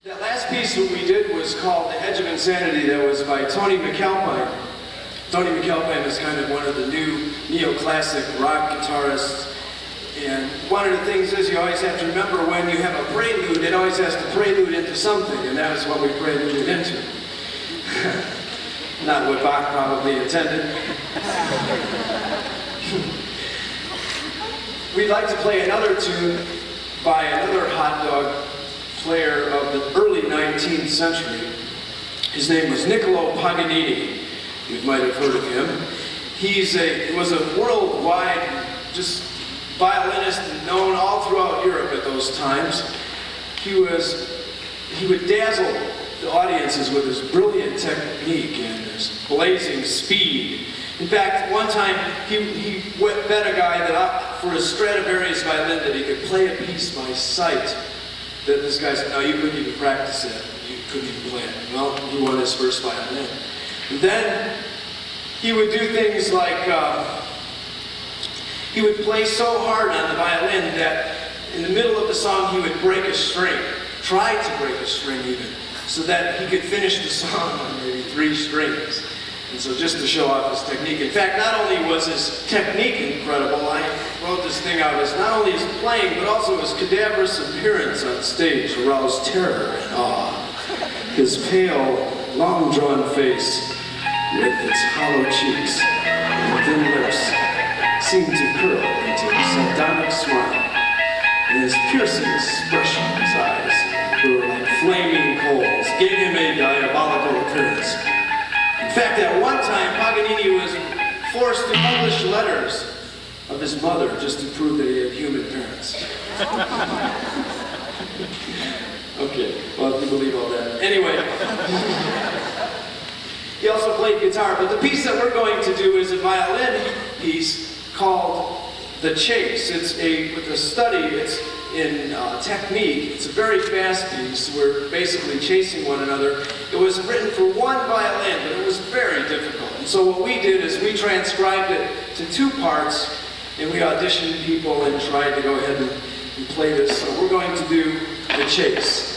That last piece that we did was called The Edge of Insanity. That was by Tony McAlpine. Tony McAlpine is kind of one of the new neoclassic rock guitarists. And one of the things is you always have to remember when you have a prelude, it always has to prelude into something, and that is what we preluded into. Not what Bach probably intended. We'd like to play another tune by another hot dog player of the early 19th century. His name was Niccolo Paganini. You might have heard of him. He was a worldwide just violinist and known all throughout Europe at those times. He would dazzle the audiences with his brilliant technique and his blazing speed. In fact, one time he bet a guy that for his Stradivarius violin that he could play a piece by sight. That this guy said, no, you couldn't even practice it. You couldn't even play it. Well, he won his first violin. And then he would do things like, he would play so hard on the violin that in the middle of the song he would break a string, try to break a string even, so that he could finish the song on maybe 3 strings. And so just to show off his technique. In fact, not only was his technique incredible, I wrote this thing out as not only his playing, but also his cadaverous appearance on stage aroused terror and awe. His pale, long-drawn face, with its hollow cheeks and thin lips, seemed to curl into a sardonic smile, and his piercing expression in his eyes were like flaming coals, gave him a diabolical appearance. In fact, at one time, Paganini was forced to publish letters of his mother just to prove that he had human parents. Okay, well, if you believe all that. Anyway, he also played guitar, but the piece that we're going to do is a violin piece called The Chase. It's with a study, it's in technique. It's a very fast piece. We're basically chasing one another. It was written for one violin, but it was very difficult. And so what we did is we transcribed it to 2 parts, and we auditioned people and tried to go ahead and play this. So we're going to do The Chase.